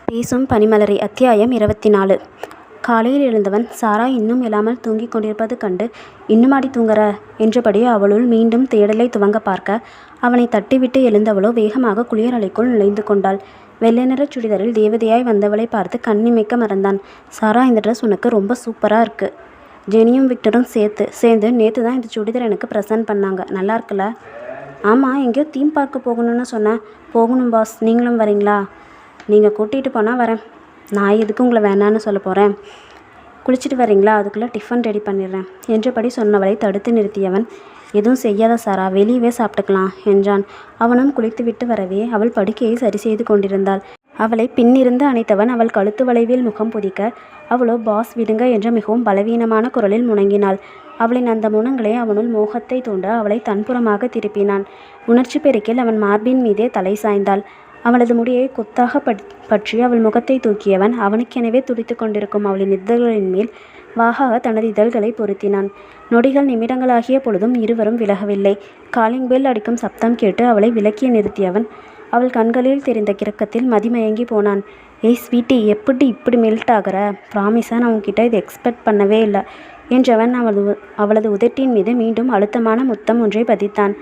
பேசும் பனிமலரை அத்தியாயம் 24. காலையில் எழுந்தவன் சாரா இன்னும் எழாமல் தூங்கிக் கொண்டிருப்பது கண்டு இன்னுமாடி தூங்குற என்றபடி அவளுள் மீண்டும் தேடலை துவங்க பார்க்க அவனை தட்டிவிட்டு எழுந்தவளோ வேகமாக குளியலறைக்குள் நுழைந்து கொண்டாள். வெள்ளை நிற சுடிதரில் தேவதையாய் வந்தவளை பார்த்து கண்ணிமைக்க மறந்தான். சாரா, இந்த ட்ரெஸ் உனக்கு ரொம்ப சூப்பராக இருக்குது. ஜெனியும் விக்டரும் சேர்ந்து நேற்று தான் இந்த சுடிதர் எனக்கு ப்ரெசன்ட் பண்ணாங்க. நல்லா இருக்குல்ல? ஆமாம், எங்கேயோ தீம் பார்க்க போகணும்னு சொன்னேன். போகணும் பாஸ், நீங்களும் வரீங்களா? நீங்கள் கூட்டிகிட்டு போனால் வரேன். நான் எதுக்கு உங்களை வேணான்னு சொல்ல போகிறேன். குளிச்சுட்டு வரீங்களா? அதுக்குள்ளே டிஃபன் ரெடி பண்ணிடுறேன் என்றபடி சொன்னவளை தடுத்து நிறுத்தியவன், எதுவும் செய்யாத சாரா, வெளியவே சாப்பிட்டுக்கலாம் என்றான். அவனும் குளித்துவிட்டு வரவே அவள் படுக்கையை சரி செய்து கொண்டிருந்தாள். அவளை பின்னிருந்து அணைத்தவன் அவள் கழுத்து வளைவில் முகம் புதிக்க அவளோ பாஸ் விடுங்க என்ற மிகவும் பலவீனமான குரலில் முணங்கினாள். அவளின் அந்த முனங்களை அவனுள் மோகத்தை தூண்ட அவளை தன்புறமாக திருப்பினான். உணர்ச்சி பெருக்கில் அவன் மார்பின் மீதே தலை சாய்ந்தாள். அவளது முடியை கொத்தாக பற்றி அவள் முகத்தை தூக்கியவன் அவனுக்கெனவே துடித்து கொண்டிருக்கும் அவளின் இதழ்களின் மேல் வாகாக தனது இதழ்களை பொருத்தினான். நொடிகள் நிமிடங்களாகிய பொழுதும் இருவரும் விலகவில்லை. காலிங் பெல் அடிக்கும் சப்தம் கேட்டு அவளை விலக்கி நிறுத்தியவன் அவள் கண்களில் தெரிந்த கிறக்கத்தில் மதிமயங்கி போனான். ஏய் ஸ்வீட்டி, எப்படி இப்படி மெல்ட் ஆகிற? ப்ராமிஸாக நான் உன்கிட்ட இதை எக்ஸ்பெக்ட் பண்ணவே இல்லை என்றவன் அவளது உதட்டின் மீது மீண்டும் அழுத்தமான முத்தம் ஒன்றை பதித்தான்.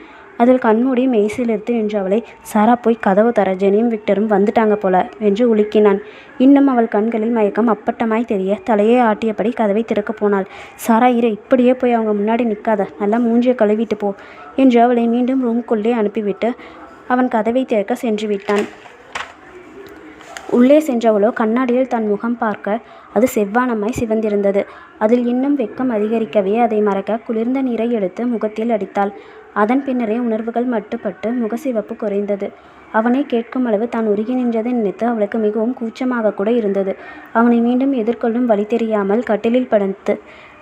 அதில் கண்மூடி மெய்சிலிருந்து நின்று அவளை, சாரா போய் கதவு தர, ஜெனியும் விக்டரும் வந்துட்டாங்க போல என்று உலுக்கினான். இன்னும் அவள் கண்களில் மயக்கம் அப்பட்டமாய் தெரிய தலையை ஆட்டியபடி கதவை திறக்கப் போனாள். சாரா, இரு, இப்படியே போய் அவங்க முன்னாடி நிற்காத, நல்லா மூஞ்சியை கழுவிட்டு போ என்று அவளை மீண்டும் ரூமுக்குள்ளே அனுப்பிவிட்டு அவன் கதவை திறக்க சென்று விட்டான். உள்ளே சென்றவளோ கண்ணாடியில் தன் முகம் பார்க்க அது செவ்வானமாய் சிவந்திருந்தது. அதில் இன்னும் வெட்கம் அதிகரிக்கவே அதை மறக்க குளிர்ந்த நீரை எடுத்து முகத்தில் அடித்தாள். அதன் பின்னரே உணர்வுகள் மட்டுப்பட்டு முகசிவப்பு குறைந்தது. அவனை கேட்கும் அளவு தான் உருகி நின்றதை நினைத்து அவளுக்கு மிகவும் கூச்சமாக கூட இருந்தது. அவனை மீண்டும் எதிர்கொள்ளும் வழி தெரியாமல் கட்டிலில் படுத்து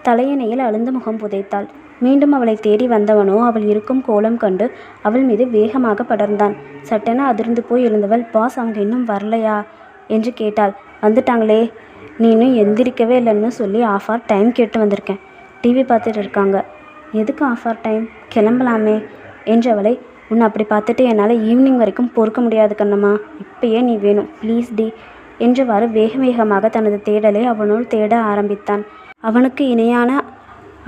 தலையணையில் அழுந்த முகம் புதைத்தாள். மீண்டும் அவளை தேடி வந்தவனோ அவள் இருக்கும் கோலம் கண்டு அவள் மீது வேகமாக படர்ந்தான். சட்டென அதிர்ந்து போய் எழுந்தவள், பாஸ், அவங்க இன்னும் வரலையா என்று கேட்டாள். வந்துட்டாங்களே, நீ இன்னும் எந்திரிக்கவே இல்லைன்னு சொல்லி ஆஃபார் டைம் கேட்டு வந்திருக்கேன். டிவி பார்த்துட்டு இருக்காங்க. எதுக்கு ஆஃபார் டைம்? கிளம்பலாமே என்றவளை, உன்னை அப்படி பார்த்துட்டு என்னால் ஈவினிங் வரைக்கும் பொறுக்க முடியாது கண்ணம்மா, இப்பயே நீ வேணும், ப்ளீஸ் டி என்றவாறு வேகமாக தனது தேடலை அவனுள் தேட ஆரம்பித்தான். அவனுக்கு இணையான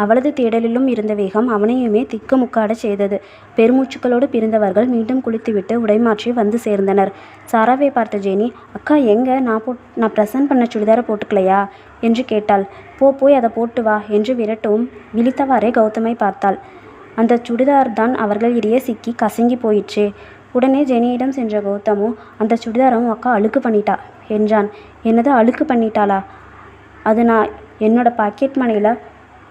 அவளது தேடலிலும் இருந்த வேகம் அவனையுமே திக்குமுக்காடச் செய்தது. பெருமூச்சுக்களோடு பிரிந்தவர்கள் மீண்டும் குளித்துவிட்டு உடைமாற்றி வந்து சேர்ந்தனர். சாராவை பார்த்த ஜெனி, அக்கா எங்கே, நான் ப்ரெசன்ட் பண்ண சுடிதாரை போட்டுக்கலையா என்று கேட்டாள். போய் அதை போட்டு வா என்று விரட்டவும் விழித்தவாறே கௌதமை பார்த்தாள். அந்த சுடிதார் தான் அவர்கள் இடையே சிக்கி கசங்கி போயிற்றே. உடனே ஜெனியிடம் சென்ற கௌதமோ, அந்த சுடிதாரம் அக்கா அழுக்கு பண்ணிட்டா என்றான். என்னது, அழுக்கு பண்ணிட்டாளா? அது நான் என்னோட பாக்கெட் மணியில்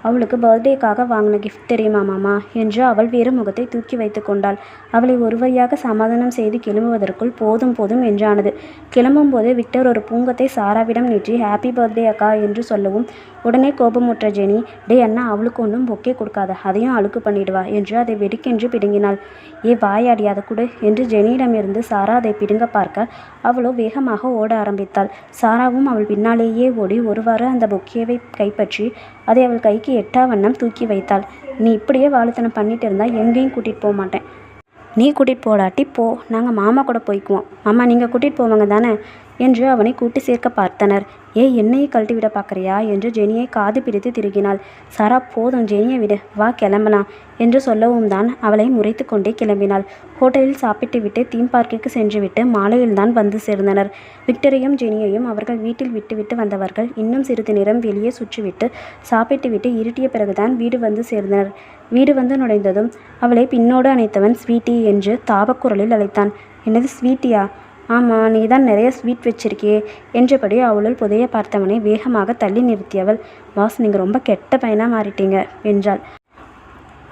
அவளுக்கு பர்த்டேக்காக வாங்கின கிஃப்ட் தெரியுமா மாமா என்று அவள் வேறு முகத்தை தூக்கி வைத்து கொண்டாள். அவளை ஒரு வழியாக சமாதானம் செய்து கிளம்புவதற்குள் போதும் என்றானது. கிளம்பும்போது விக்டர் ஒரு பூங்கத்தை சாராவிடம் நீட்டி ஹாப்பி பர்த்டே அக்கா என்று சொல்லவும் உடனே கோபமுற்ற ஜெனி, டே அண்ணா, அவளுக்கு ஒன்றும் பொக்கே கொடுக்காத, அதையும் அழுக்கு பண்ணிடுவா என்று அதை வெடிக்கென்று பிடுங்கினாள். வாயாடி, அதை கொடு என்று ஜெனியிடமிருந்து சாரா அதை பிடுங்க பார்க்க அவளோ வேகமாக ஓட ஆரம்பித்தாள். சாராவும் அவள் பின்னாலேயே ஓடி ஒருவாறு அந்த பொக்கேவை கைப்பற்றி அதை அவள் கைக்கு எட்டா வண்ணம் தூக்கி வைத்தாள். நீ இப்படியே வாழுத்தனம் பண்ணிட்டு இருந்தா எங்கேயும் கூட்டிகிட்டு போக மாட்டேன். நீ கூட்டிகிட்டு போடாட்டி போ, நாங்கள் மாமா கூட போய்க்குவோம். மாமா, நீங்கள் கூட்டிகிட்டு போவாங்க தானே என்று அவனை கூட்டி சேர்க்க பார்த்தனர். என்னையை கழட்டி விட பார்க்குறியா என்று ஜெனியை காது பிடித்து திருகினாள். சாரா, போதும், ஜெனியை விடு, வா கிளம்பலாம் என்று சொல்லவும் தான் அவளை முறைத்து கொண்டே கிளம்பினாள். ஹோட்டலில் சாப்பிட்டு விட்டு தீம் பார்க்கிற்கு சென்றுவிட்டு மாலையில்தான் வந்து சேர்ந்தனர். விக்டரையும் ஜெனியையும் அவர்கள் வீட்டில் விட்டுவிட்டு வந்தவர்கள் இன்னும் சிறிது நேரம் வெளியே சுற்றிவிட்டு சாப்பிட்டு விட்டு இருட்டிய பிறகுதான் வீடு வந்து சேர்ந்தனர். வீடு வந்து நுழைந்ததும் அவளை பின்னோடு அணைத்தவன் ஸ்வீட்டி என்று தாபக்குரலில் அழைத்தான். என்னது ஸ்வீட்டியா? ஆமாம், நீ தான் நிறைய ஸ்வீட் வச்சிருக்கியே என்றபடி அவளுள் புதைய பார்த்தவனை வேகமாக தள்ளி நிறுத்தியவள், பாஸ், நீங்கள் ரொம்ப கெட்ட பையனாக மாறிட்டீங்க என்றாள்.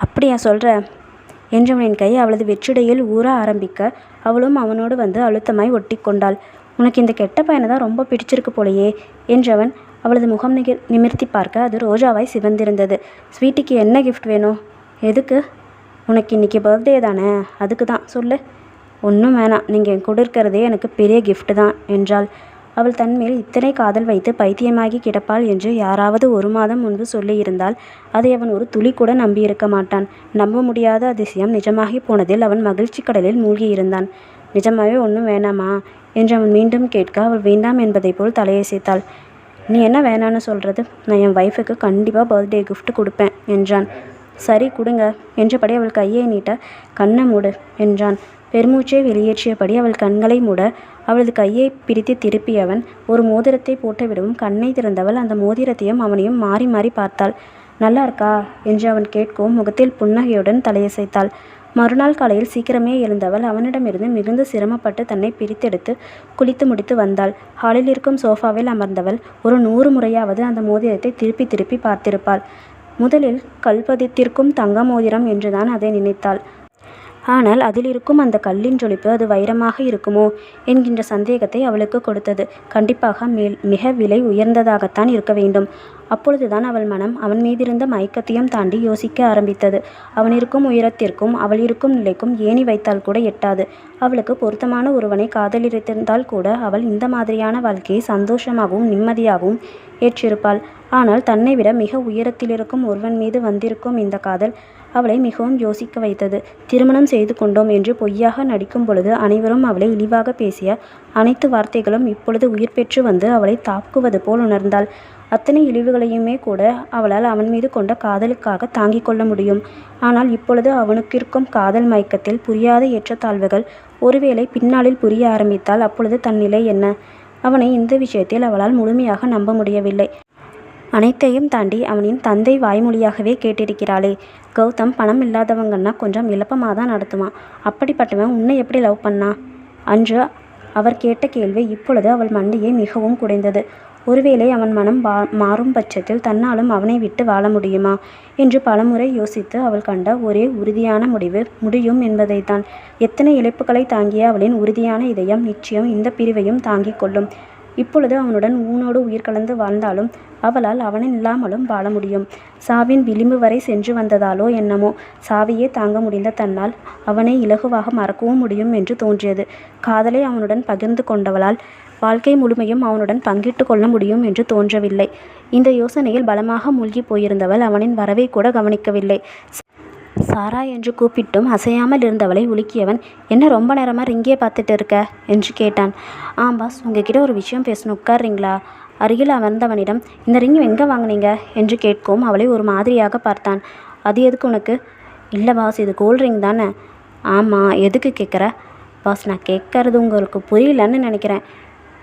அப்படியா சொல்கிற என்றவனின் கை அவளது வெற்றிடையில் ஊற ஆரம்பிக்க அவளும் அவனோடு வந்து அழுத்தமாய் ஒட்டி கொண்டாள். உனக்கு இந்த கெட்ட பையனை தான் ரொம்ப பிடிச்சிருக்கு போலையே என்றவன் அவளது முகம் நிமிர்த்தி பார்க்க அது ரோஜாவாய் சிவந்திருந்தது. ஸ்வீட்டிக்கு என்ன கிஃப்ட் வேணும்? எதுக்கு? உனக்கு இன்றைக்கி பர்த்டே தானே, அதுக்கு தான். சொல்லு. ஒன்றும் வேணாம், நீங்கள் என் கூட இருக்கிறதே எனக்கு பெரிய கிஃப்ட் தான் என்றாள். அவள் தன்மேல் இத்தனை காதல் வைத்து பைத்தியமாகி கிடப்பாள் என்று யாராவது 1 மாதம் முன்பு சொல்லியிருந்தால் அதை அவன் ஒரு துளி கூட நம்பியிருக்க மாட்டான். நம்ப முடியாத அதிசயம் நிஜமாகி போனதில் அவன் மகிழ்ச்சி கடலில் மூழ்கியிருந்தான். நிஜமாவே ஒன்றும் வேணாமா என்று அவன் மீண்டும் கேட்க அவள் வேண்டாம் என்பதை போல் தலையசைத்தாள். நீ என்ன வேணான்னு சொல்கிறது? நான் என் ஒய்ஃபுக்கு கண்டிப்பாக பர்த்டே கிஃப்ட் கொடுப்பேன் என்றான். சரி கொடுங்க என்றபடி அவள் கையை நீட்ட கண்ணை மூடு என்றான். பெருமூச்சை வெளியேற்றியபடி அவள் கண்களை மூட அவளது கையை பிடித்து திருப்பியவன் ஒரு மோதிரத்தை போட்டுவிடவும் கண்ணை திறந்தவள் அந்த மோதிரத்தையும் அவனையும் மாறி மாறி பார்த்தாள். நல்லா இருக்கா என்று அவன் கேட்கவும் முகத்தில் புன்னகையுடன் தலையசைத்தாள். மறுநாள் காலையில் சீக்கிரமே எழுந்தவள் அவனிடமிருந்து மிகுந்த சிரமப்பட்டு தன்னை பிரித்தெடுத்து குளித்து முடித்து வந்தாள். ஹாலில் இருக்கும் சோஃபாவில் அமர்ந்தவள் ஒரு 100 முறையாவது அந்த மோதிரத்தை திருப்பி திருப்பி பார்த்திருப்பாள். முதலில் கல்பதித்திற்கும் தங்க மோதிரம் என்றுதான் அதை நினைத்தாள். ஆனால் அதில் இருக்கும் அந்த கல்லின் ஜொலிப்பு அது வைரமாக இருக்குமோ என்கின்ற சந்தேகத்தை அவளுக்கு கொடுத்தது. கண்டிப்பாக மிக விலை உயர்ந்ததாகத்தான் இருக்க வேண்டும். அப்பொழுதுதான் அவள் மனம் அவன் மீதிருந்த மயக்கத்தையும் தாண்டி யோசிக்க ஆரம்பித்தது. அவன் இருக்கும் உயரத்திற்கும் அவள் இருக்கும் நிலைக்கும் ஏணி வைத்தால் கூட எட்டாது. அவளுக்கு பொருத்தமான ஒருவனை காதலித்திருந்தால் கூட அவள் இந்த மாதிரியான வாழ்க்கையை சந்தோஷமாகவும் நிம்மதியாகவும் ஏற்றிருப்பாள். ஆனால் தன்னை விட மிக உயரத்தில் இருக்கும் ஒருவன் மீது வந்திருக்கும் இந்த காதல் அவளை மிகவும் யோசிக்க வைத்தது. திருமணம் செய்து கொண்டோம் என்று பொய்யாக நடிக்கும் பொழுது அனைவரும் அவளை இழிவாக பேசிய அனைத்து வார்த்தைகளும் இப்பொழுது உயிர் பெற்று வந்து அவளை தாக்குவது போல் உணர்ந்தாள். அத்தனை இழிவுகளையுமே கூட அவளால் அவன் மீது கொண்ட காதலுக்காக தாங்கிக் கொள்ள முடியும். ஆனால் இப்பொழுது அவனுக்கிருக்கும் காதல் மயக்கத்தில் புரியாத ஏற்றத்தாழ்வுகள் ஒருவேளை பின்னாளில் புரிய ஆரம்பித்தால் அப்பொழுது தன் நிலை என்ன? அவனை இந்த விஷயத்தில் அவளால் முழுமையாக நம்ப முடியவில்லை. அனைத்தையும் தாண்டி அவனின் தந்தை வாய்மொழியாகவே கேட்டிருக்கிறாளே. கௌதம் பணம் இல்லாதவங்கன்னா கொஞ்சம் இழப்பமாக தான் நடத்துவான். அப்படிப்பட்டவன் உன்னை எப்படி லவ் பண்ணா? அன்று அவர் கேட்ட கேள்வி இப்பொழுது அவள் மண்டையை மிகவும் குடைந்தது. ஒருவேளை அவன் மனம் மாறும் பட்சத்தில் தன்னாலும் அவனை விட்டு வாழ முடியுமா என்று பலமுறை யோசித்து அவள் கண்ட ஒரே உறுதியான முடிவு முடியும் என்பதைத்தான். எத்தனை இழப்புகளை தாங்கிய அவளின் உறுதியான இதயம் நிச்சயம் இந்த பிரிவையும் தாங்கிக் கொள்ளும். இப்பொழுது அவனுடன் ஊனோடு உயிர் கலந்து வாழ்ந்தாலும் அவளால் அவனின் இல்லாமலும் வாழ முடியும். சாவின் விளிம்பு வரை சென்று வந்ததாலோ என்னமோ சாவியே தாங்க முடிந்த தன்னால் அவனை இலகுவாக மறக்கவும் முடியும் என்று தோன்றியது. காதலை அவனுடன் பகிர்ந்து கொண்டவளால் வாழ்க்கை முழுமையும் அவனுடன் பங்கிட்டு கொள்ள முடியும் என்று தோன்றவில்லை. இந்த யோசனையில் பலமாக மூழ்கி போயிருந்தவள் அவனின் வரவை கூட கவனிக்கவில்லை. சாரா என்று கூப்பிட்டும் அசையாமல் இருந்தவளை உலுக்கியவன், என்ன ரொம்ப நேரமாக ரிங்கே பார்த்துட்டு இருக்க என்று கேட்டான். பாஸ், உங்ககிட்ட ஒரு விஷயம் பேசணும், உட்கார்றீங்களா? அருகில் அமர்ந்தவனிடம் இந்த ரிங் எங்கே வாங்கினீங்க என்று கேட்கவும் அவளை ஒரு மாதிரியாக பார்த்தான். அது எதுக்கு உனக்கு? இல்லை பாஸ், இது கோல்ட் ரிங் தானே. ஆமாம், எதுக்கு கேட்குற? பாஸ், நான் கேட்கறது உங்களுக்கு புரியலன்னு நினைக்கிறேன்.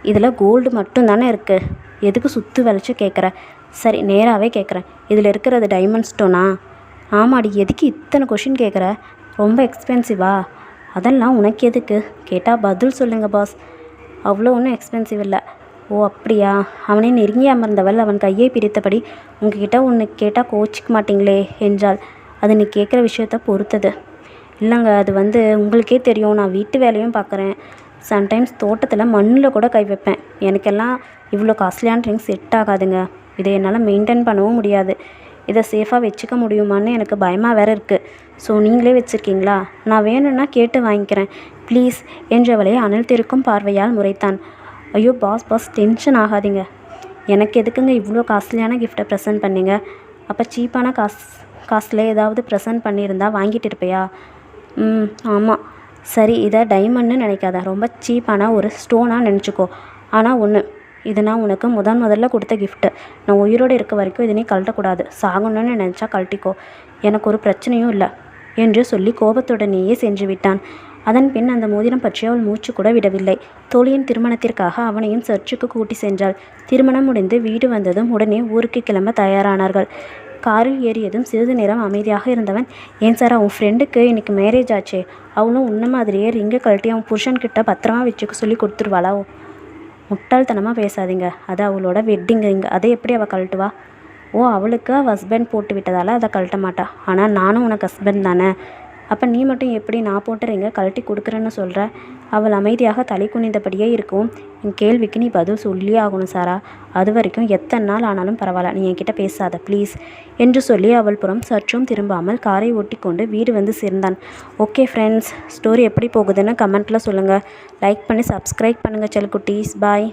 இதில் கோல்டு மட்டும் தானே இருக்குது, எதுக்கு சுற்றி வளைச்சு கேட்குற? சரி, நேராகவே கேட்குறேன், இதில் இருக்கிறது டைமண்ட் ஸ்டோனா? ஆமாடி, எதுக்கு இத்தனை கொஷின் கேட்குற? ரொம்ப எக்ஸ்பென்சிவா? அதெல்லாம் உனக்கு எதுக்கு கேட்டால் பதில் சொல்லுங்கள் பாஸ். அவ்வளோ ஒன்றும் எக்ஸ்பென்சிவ் இல்லை. ஓ அப்படியா? அவனை நெருங்கி அமர்ந்தவள் அவன் கையை பிரித்தபடி, உங்ககிட்ட ஒன்று கேட்டால் கோச்சிக்க மாட்டிங்களே என்றாள். அது நீ கேட்குற விஷயத்த பொறுத்தது. இல்லைங்க, அது உங்களுக்கே தெரியும், நான் வீட்டு வேலையும் பார்க்குறேன். சம்டைம்ஸ் தோட்டத்தில் மண்ணில் கூட கை வைப்பேன். எனக்கெல்லாம் இவ்வளோ காஸ்ட்லியான ட்ரிங்க்ஸ் செட் ஆகாதுங்க. இதை என்னால் மெயின்டைன் பண்ணவும் முடியாது. இதை சேஃபாக வச்சுக்க முடியுமான்னு எனக்கு பயமாக வேறு இருக்குது. ஸோ நீங்களே வச்சுருக்கீங்களா? நான் வேணும்னா கேட்டு வாங்கிக்கிறேன் ப்ளீஸ் என்றவளை அனல் திருக்கும் பார்வையால் முறைத்தான். ஐயோ பாஸ், டென்ஷன் ஆகாதீங்க. எனக்கு எதுக்குங்க இவ்வளோ காஸ்ட்லியான கிஃப்ட்டை ப்ரெசென்ட் பண்ணீங்க? அப்போ சீப்பான காஸ்ட்ல ஏதாவது ப்ரெசென்ட் பண்ணியிருந்தா வாங்கிட்டு இருப்பையா? ஆமாம். சரி, இதை டைமண்ட்னு நினைக்காத, ரொம்ப சீப்பான ஒரு ஸ்டோனாக நினச்சிக்கோ. ஆனால் ஒன்று, இது நான் உனக்கு முதல்ல கொடுத்த கிஃப்ட்டு. நான் உயிரோடு இருக்க வரைக்கும் இதை நீ கழட்டக்கூடாது. சாகணும்னு நினச்சா கழட்டிக்கோ, எனக்கு ஒரு பிரச்சனையும் இல்லை என்று சொல்லி கோபத்துடனேயே சென்று விட்டான். அதன் பின் அந்த மோதிரம் பற்றி அவள் மூச்சு கூட விடவில்லை. தோழியின் திருமணத்திற்காக அவனையும் சர்ச்சுக்கு கூட்டி சென்றாள். திருமணம் முடிந்து வீடு வந்ததும் உடனே ஊருக்கு கிளம்ப தயாரானார்கள். காரில் ஏறியதும் சிறிது நேரம் அமைதியாக இருந்தவன், ஏன் சாரா, உன் ஃப்ரெண்டுக்கு இன்னைக்கு மேரேஜ் ஆச்சே, அவளும் உன்ன மாதிரியே ரிங்கை கழட்டி அவன் புருஷன்கிட்ட பத்திரமா வச்சுக்க சொல்லி கொடுத்துருவாளா? முட்டாள்தனமாக பேசாதீங்க. அது அவளோட வெட்டிங் ரிங், அதை எப்படி அவள் கழட்டுவா? ஓ, அவளுக்கு அவள் ஹஸ்பண்ட் போட்டு விட்டதால் அதை கழட்ட மாட்டா. ஆனால் நானும் உனக்கு ஹஸ்பண்ட் தானே. அப்போ நீ மட்டும் எப்படி நான் போட்ட ரிங்கை கழட்டி கொடுக்குறேன்னு சொல்கிற? அவள் அமைதியாக தலை குனிந்தபடியே இருக்கவும், என் கேள்விக்கு நீ பதில் சொல்லியே ஆகணும் சாரா. அது வரைக்கும் எத்தனை நாள் ஆனாலும் பரவாயில்ல, நீ என்கிட்ட பேசாத ப்ளீஸ் என்று சொல்லி அவள் புறம் சற்றும் திரும்பாமல் காரை ஓட்டி கொண்டு வீடு வந்து சேர்ந்தான். ஓகே ஃப்ரெண்ட்ஸ், ஸ்டோரி எப்படி போகுதுன்னு கமெண்ட்டில் சொல்லுங்கள். லைக் பண்ணி சப்ஸ்கிரைப் பண்ணுங்கள் செல்லக்குட்டீஸ். பாய்.